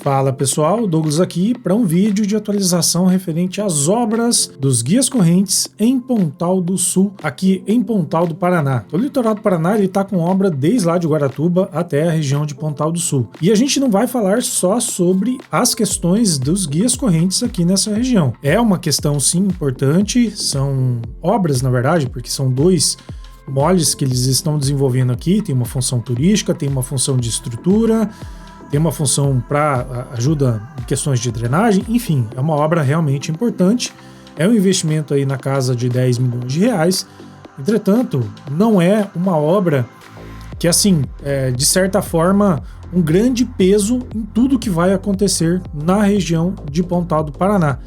Fala pessoal, Douglas aqui para um vídeo de atualização referente às obras dos guias correntes em Pontal do Sul, aqui em Pontal do Paraná. O litoral do Paraná ele está com obra desde lá de Guaratuba até a região de Pontal do Sul. E a gente não vai falar só sobre as questões dos guias correntes aqui nessa região. É uma questão sim importante, são obras na verdade, porque são dois moles que eles estão desenvolvendo aqui, tem uma função turística, tem uma função de estrutura, tem uma função para ajuda em questões de drenagem, enfim, é uma obra realmente importante, é um investimento aí na casa de 10 milhões de reais, entretanto, não é uma obra que assim, de certa forma, um grande peso em tudo que vai acontecer na região de Pontal do Paraná.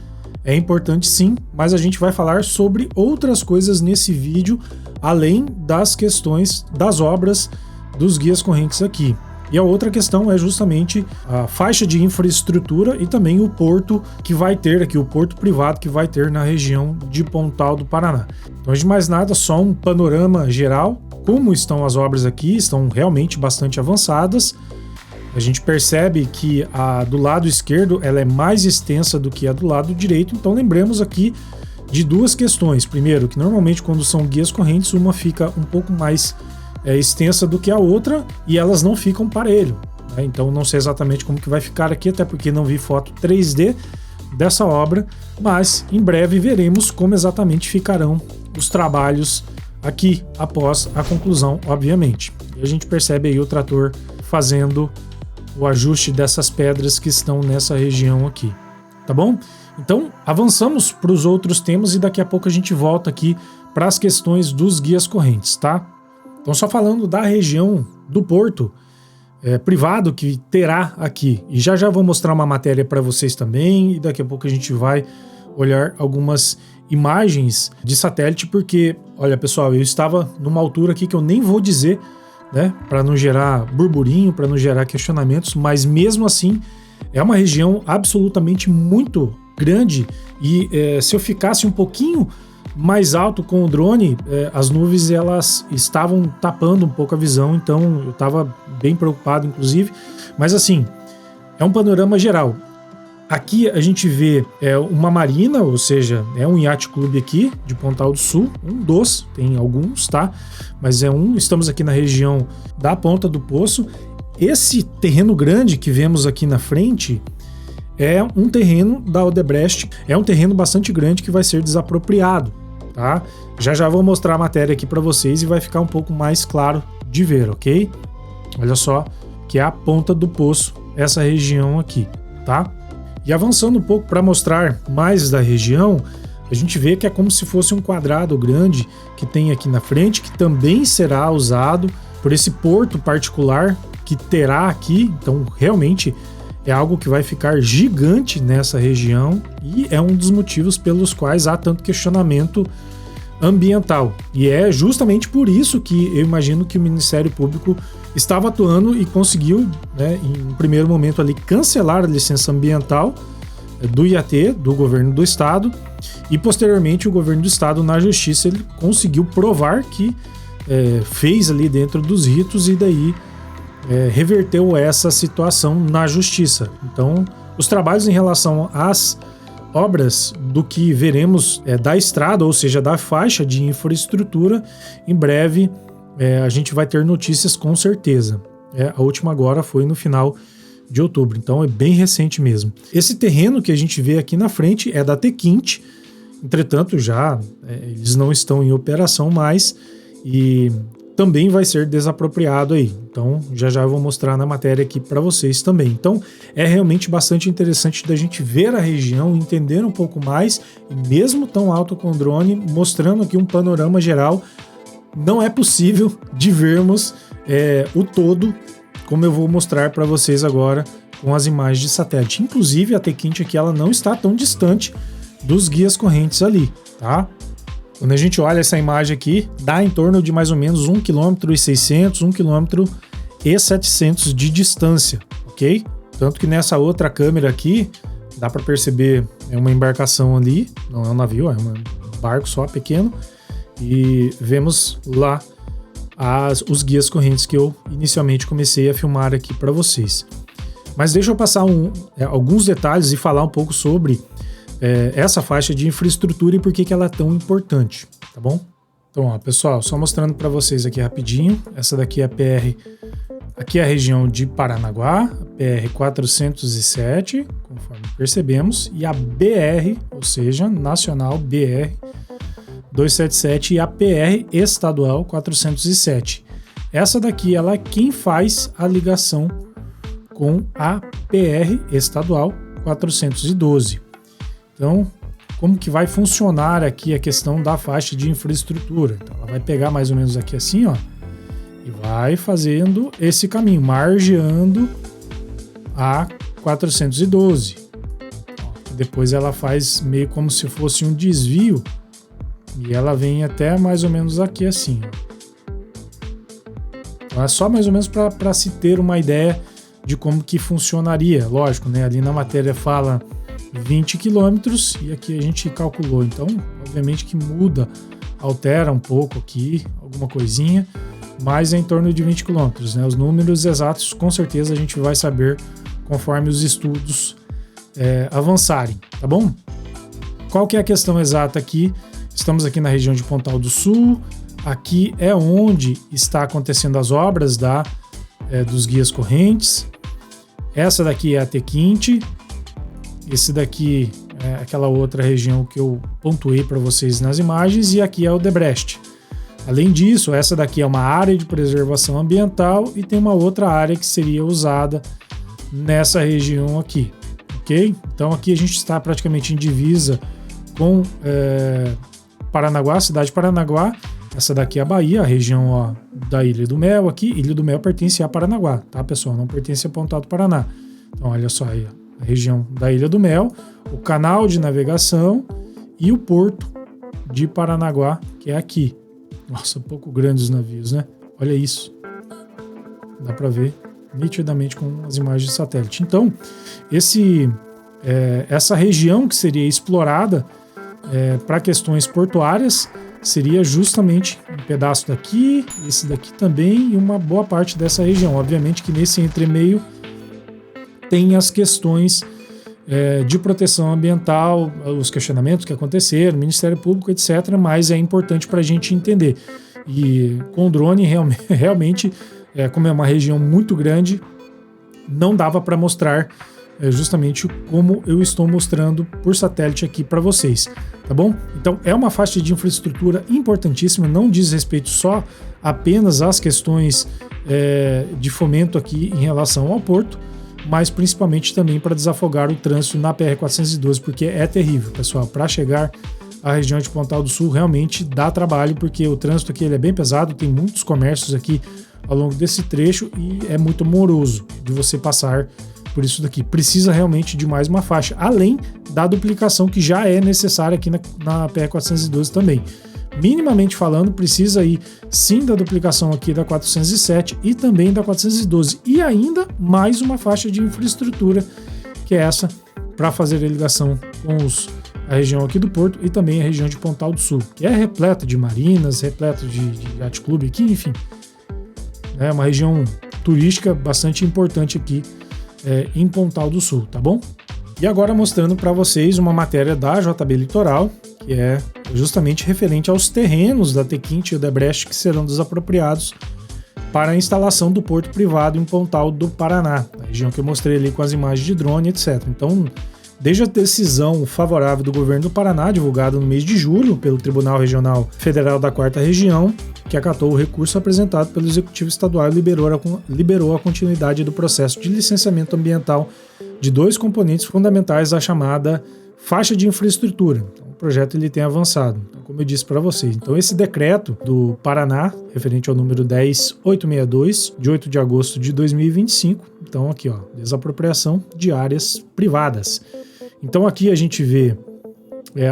É importante sim, mas a gente vai falar sobre outras coisas nesse vídeo, além das questões das obras dos guias correntes aqui. E a outra questão é justamente a faixa de infraestrutura e também o porto que vai ter aqui, o porto privado que vai ter na região de Pontal do Paraná. Então, de mais nada, só um panorama geral, como estão as obras aqui, estão realmente bastante avançadas. A gente percebe que a do lado esquerdo ela é mais extensa do que a do lado direito, então lembremos aqui de duas questões. Primeiro, que normalmente quando são guias correntes, uma fica um pouco mais extensa do que a outra e elas não ficam parelho, né? Então não sei exatamente como que vai ficar aqui, até porque não vi foto 3D dessa obra, mas em breve veremos como exatamente ficarão os trabalhos aqui após a conclusão, obviamente. E a gente percebe aí o trator fazendo o ajuste dessas pedras que estão nessa região aqui, tá bom? Então avançamos para os outros temas e daqui a pouco a gente volta aqui para as questões dos guias correntes, tá? Então só falando da região do porto privado que terá aqui, e já vou mostrar uma matéria para vocês também, e daqui a pouco a gente vai olhar algumas imagens de satélite, porque, olha pessoal, eu estava numa altura aqui que eu nem vou dizer, né, para não gerar burburinho, para não gerar questionamentos, mas mesmo assim é uma região absolutamente muito grande e se eu ficasse um pouquinho mais alto com o drone, as nuvens elas estavam tapando um pouco a visão, então eu estava bem preocupado inclusive, mas assim, é um panorama geral. Aqui a gente vê uma marina, ou seja, é um iate clube aqui de Pontal do Sul, um dos, tem alguns, tá? Mas estamos aqui na região da Ponta do Poço. Esse terreno grande que vemos aqui na frente é um terreno da Odebrecht, é um terreno bastante grande que vai ser desapropriado, tá? Já vou mostrar a matéria aqui para vocês e vai ficar um pouco mais claro de ver, ok? Olha só que é a Ponta do Poço, essa região aqui, tá? E avançando um pouco para mostrar mais da região, a gente vê que é como se fosse um quadrado grande que tem aqui na frente, que também será usado por esse porto particular que terá aqui. Então realmente é algo que vai ficar gigante nessa região e é um dos motivos pelos quais há tanto questionamento ambiental. E é justamente por isso que eu imagino que o Ministério Público estava atuando e conseguiu, né, em um primeiro momento ali, cancelar a licença ambiental do IAT, do governo do estado, e posteriormente o governo do estado, na justiça, ele conseguiu provar que fez ali dentro dos ritos e daí reverteu essa situação na justiça. Então, os trabalhos em relação às obras do que veremos da estrada, ou seja, da faixa de infraestrutura, em breve a gente vai ter notícias com certeza. A última agora foi no final de outubro, então é bem recente mesmo. Esse terreno que a gente vê aqui na frente é da Tequinte, entretanto eles não estão em operação mais e também vai ser desapropriado aí. Então já eu vou mostrar na matéria aqui para vocês também. Então é realmente bastante interessante da gente ver a região, entender um pouco mais, e mesmo tão alto com o drone, mostrando aqui um panorama geral. Não é possível de vermos o todo, como eu vou mostrar para vocês agora com as imagens de satélite. Inclusive a Tequinte aqui ela não está tão distante dos guias correntes ali, tá? Quando a gente olha essa imagem aqui, dá em torno de mais ou menos 1,6 km, 1,7 km de distância, ok? Tanto que nessa outra câmera aqui, dá para perceber uma embarcação ali, não é um navio, é um barco só pequeno, e vemos lá os guias correntes que eu inicialmente comecei a filmar aqui para vocês. Mas deixa eu passar alguns detalhes e falar um pouco sobre essa faixa de infraestrutura e por que ela é tão importante, tá bom? Então, ó, pessoal, só mostrando para vocês aqui rapidinho, essa daqui é a PR, aqui é a região de Paranaguá, a PR 407, conforme percebemos, e a BR, ou seja, Nacional BR 277 e a PR Estadual 407. Essa daqui, ela é quem faz a ligação com a PR Estadual 412. Então, como que vai funcionar aqui a questão da faixa de infraestrutura? Então, ela vai pegar mais ou menos aqui assim, ó, e vai fazendo esse caminho, margeando a 412. Depois ela faz meio como se fosse um desvio e ela vem até mais ou menos aqui assim, ó. Então é só mais ou menos para se ter uma ideia de como que funcionaria. Lógico, né? Ali na matéria fala 20 quilômetros e aqui a gente calculou. Então, obviamente que muda, altera um pouco aqui, alguma coisinha, mas é em torno de 20 quilômetros, né? Os números exatos, com certeza, a gente vai saber conforme os estudos avançarem, tá bom? Qual que é a questão exata aqui? Estamos aqui na região de Pontal do Sul. Aqui é onde está acontecendo as obras dos guias correntes. Essa daqui é a Tequinte. Esse daqui é aquela outra região que eu pontuei para vocês nas imagens. E aqui é o Debrecht. Além disso, essa daqui é uma área de preservação ambiental e tem uma outra área que seria usada nessa região aqui. Ok? Então aqui a gente está praticamente em divisa com Paranaguá, cidade de Paranaguá. Essa daqui é a Bahia, a região, ó, da Ilha do Mel aqui. Ilha do Mel pertence a Paranaguá, tá, pessoal? Não pertence a Pontal do Paraná. Então, olha só aí, a região da Ilha do Mel, o canal de navegação e o porto de Paranaguá, que é aqui. Nossa, um pouco grande os navios, né? Olha isso. Dá para ver nitidamente com as imagens de satélite. Então, essa região que seria explorada para questões portuárias seria justamente um pedaço daqui, esse daqui também e uma boa parte dessa região. Obviamente que nesse entremeio tem as questões de proteção ambiental, os questionamentos que aconteceram, Ministério Público, etc., mas é importante para a gente entender. E com o drone, realmente, como é uma região muito grande, não dava para mostrar justamente como eu estou mostrando por satélite aqui para vocês, tá bom? Então é uma faixa de infraestrutura importantíssima, não diz respeito só apenas às questões de fomento aqui em relação ao porto, mas principalmente também para desafogar o trânsito na PR-412, porque é terrível, pessoal. Para chegar à região de Pontal do Sul realmente dá trabalho, porque o trânsito aqui ele é bem pesado, tem muitos comércios aqui ao longo desse trecho e é muito moroso de você passar por isso daqui. Precisa realmente de mais uma faixa, além da duplicação que já é necessária aqui na PR-412 também. Minimamente falando, precisa aí sim da duplicação aqui da 407 e também da 412. E ainda mais uma faixa de infraestrutura, que é essa, para fazer a ligação com a região aqui do Porto e também a região de Pontal do Sul, que é repleta de marinas, repleta de yacht clube aqui, enfim. É uma região turística bastante importante aqui em Pontal do Sul, tá bom? E agora mostrando para vocês uma matéria da JB Litoral, que é justamente referente aos terrenos da Tequinte e o Debrecht que serão desapropriados para a instalação do porto privado em Pontal do Paraná, a região que eu mostrei ali com as imagens de drone, etc. Então, desde a decisão favorável do governo do Paraná, divulgada no mês de julho pelo Tribunal Regional Federal da 4ª Região, que acatou o recurso apresentado pelo Executivo Estadual e liberou a continuidade do processo de licenciamento ambiental de 2 componentes fundamentais da chamada faixa de infraestrutura. Então, o projeto ele tem avançado, então, como eu disse para vocês. Então, esse decreto do Paraná, referente ao número 10862, de 8 de agosto de 2025, então aqui, ó, desapropriação de áreas privadas. Então, aqui a gente vê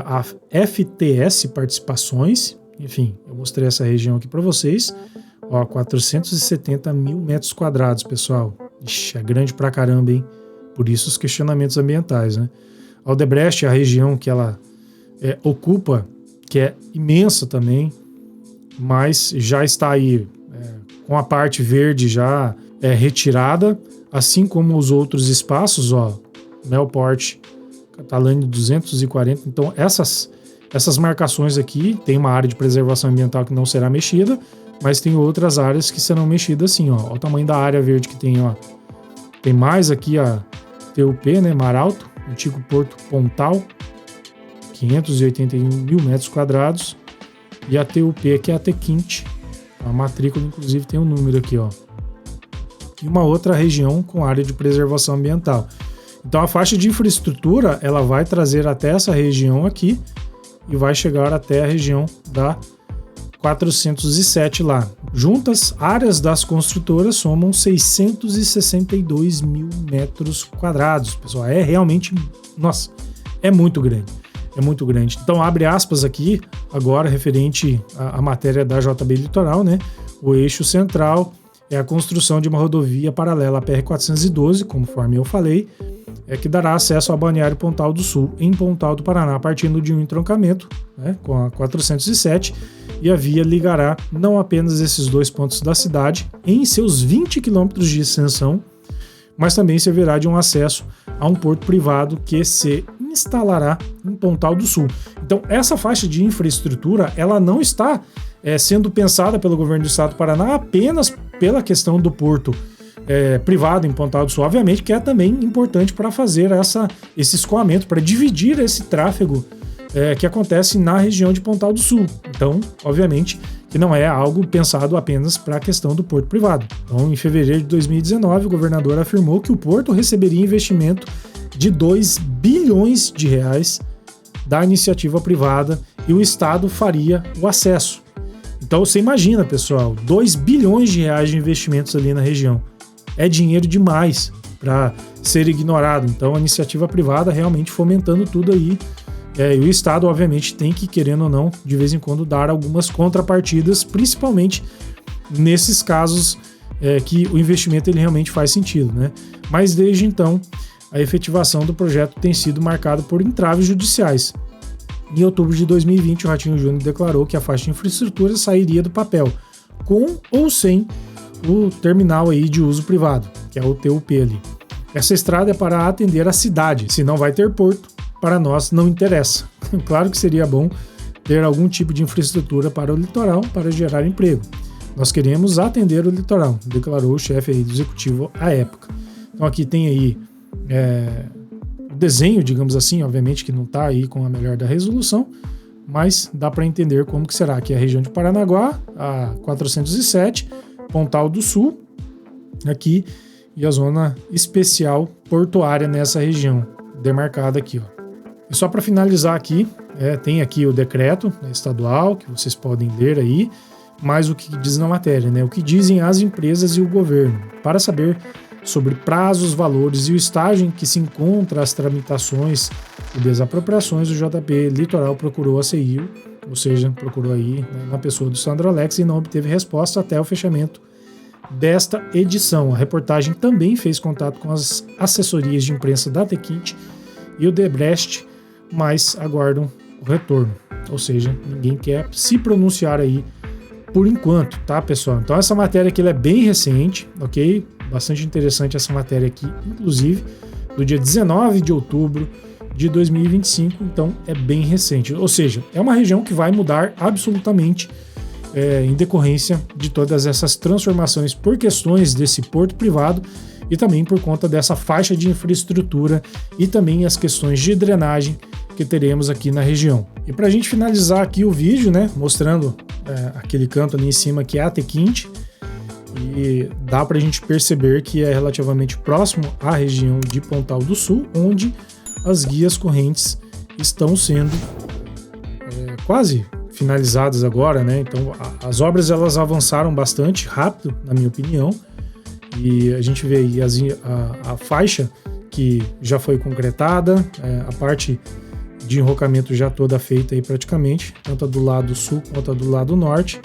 a FTS Participações. Enfim, eu mostrei essa região aqui para vocês. Ó, 470 mil metros quadrados, pessoal. Ixi, é grande pra caramba, hein? Por isso os questionamentos ambientais, né? A Debrecht é a região que ela ocupa, que é imensa também, mas já está aí com a parte verde já retirada. assim como os outros espaços, ó, Melport, Catalânia 240. Então essas marcações aqui, tem uma área de preservação ambiental que não será mexida, mas tem outras áreas que serão mexidas sim, ó. Olha o tamanho da área verde que tem, ó. Tem mais aqui a TUP, né, Mar Alto, antigo Porto Pontal, 581 mil metros quadrados, e a TUP, que é a Tequinte, a matrícula inclusive tem um número aqui, ó. E uma outra região com área de preservação ambiental. Então a faixa de infraestrutura, ela vai trazer até essa região aqui e vai chegar até a região da 407 lá. Juntas, áreas das construtoras somam 662 mil metros quadrados. Pessoal, é realmente, nossa, é muito grande. É muito grande. Então, abre aspas aqui, agora referente à matéria da JB Litoral, né? O eixo central é a construção de uma rodovia paralela à PR-412, conforme eu falei, que dará acesso ao Balneário Pontal do Sul, em Pontal do Paraná, partindo de um entroncamento, né, com a 407, e a via ligará não apenas esses dois pontos da cidade, em seus 20 quilômetros de extensão, mas também servirá de um acesso a um porto privado que se instalará em Pontal do Sul. Então, essa faixa de infraestrutura, ela não está sendo pensada pelo governo do estado do Paraná apenas pela questão do porto privado em Pontal do Sul, obviamente que é também importante para fazer esse escoamento, para dividir esse tráfego que acontece na região de Pontal do Sul. Então, obviamente que não é algo pensado apenas para a questão do porto privado. Então, em fevereiro de 2019, o governador afirmou que o porto receberia investimento de 2 bilhões de reais da iniciativa privada e o Estado faria o acesso. Então você imagina, pessoal, 2 bilhões de reais de investimentos ali na região. É dinheiro demais para ser ignorado. Então a iniciativa privada realmente fomentando tudo aí. E o Estado, obviamente, tem que, querendo ou não, de vez em quando dar algumas contrapartidas, principalmente nesses casos que o investimento ele realmente faz sentido, né? Mas desde então, a efetivação do projeto tem sido marcada por entraves judiciais. Em outubro de 2020, o Ratinho Júnior declarou que a faixa de infraestrutura sairia do papel, com ou sem o terminal aí de uso privado, que é o TUP ali. Essa estrada é para atender a cidade, se não vai ter porto, para nós não interessa. Claro que seria bom ter algum tipo de infraestrutura para o litoral para gerar emprego. Nós queremos atender o litoral, declarou o chefe aí do executivo à época. Então aqui tem aí o desenho, digamos assim, obviamente que não está aí com a melhor da resolução, mas dá para entender como que será que a região de Paranaguá, a 407, Pontal do Sul, aqui, e a zona especial portuária nessa região, demarcada aqui, ó. E só para finalizar aqui, tem aqui o decreto estadual, que vocês podem ler aí, mas o que diz na matéria, né? O que dizem as empresas e o governo, para saber sobre prazos, valores e o estágio em que se encontram as tramitações e desapropriações, o JB Litoral procurou a CEIU, ou seja, procurou aí, né, na pessoa do Sandro Alex, e não obteve resposta até o fechamento desta edição. A reportagem também fez contato com as assessorias de imprensa da Tequinte e o Debrecht, mas aguardam o retorno. Ou seja, ninguém quer se pronunciar aí por enquanto, tá, pessoal? Então essa matéria aqui ela é bem recente, ok? Bastante interessante essa matéria aqui, inclusive, do dia 19 de outubro de 2025, então é bem recente. Ou seja, é uma região que vai mudar absolutamente em decorrência de todas essas transformações por questões desse porto privado e também por conta dessa faixa de infraestrutura e também as questões de drenagem que teremos aqui na região. E para a gente finalizar aqui o vídeo, né, mostrando aquele canto ali em cima que é a Tequinte, e dá para a gente perceber que é relativamente próximo à região de Pontal do Sul, onde as guias correntes estão sendo quase finalizadas agora, né? Então as obras elas avançaram bastante rápido, na minha opinião, e a gente vê aí a faixa que já foi concretada, a parte de enrocamento já toda feita aí praticamente, tanto a do lado sul quanto a do lado norte,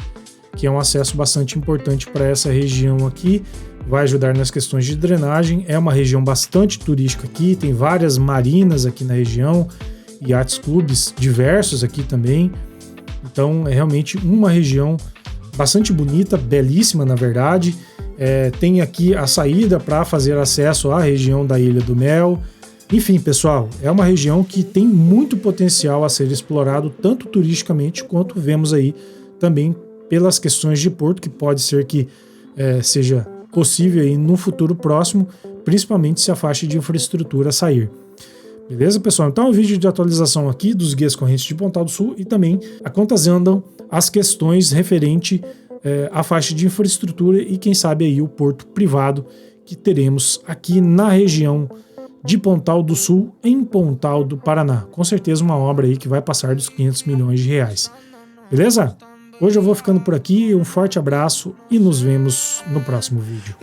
que é um acesso bastante importante para essa região aqui, vai ajudar nas questões de drenagem, é uma região bastante turística aqui, tem várias marinas aqui na região, yachts clubes diversos aqui também, então é realmente uma região bastante bonita, belíssima na verdade, Tem aqui a saída para fazer acesso à região da Ilha do Mel. Enfim, pessoal, é uma região que tem muito potencial a ser explorado, tanto turisticamente quanto vemos aí também pelas questões de porto, que pode ser que seja possível aí no futuro próximo, principalmente se a faixa de infraestrutura sair. Beleza, pessoal? Então é um vídeo de atualização aqui dos guias correntes de Pontal do Sul e também a quantas andam as questões referente à faixa de infraestrutura e quem sabe aí o porto privado que teremos aqui na região de Pontal do Sul, em Pontal do Paraná. Com certeza uma obra aí que vai passar dos 500 milhões de reais. Beleza? Hoje eu vou ficando por aqui, um forte abraço e nos vemos no próximo vídeo.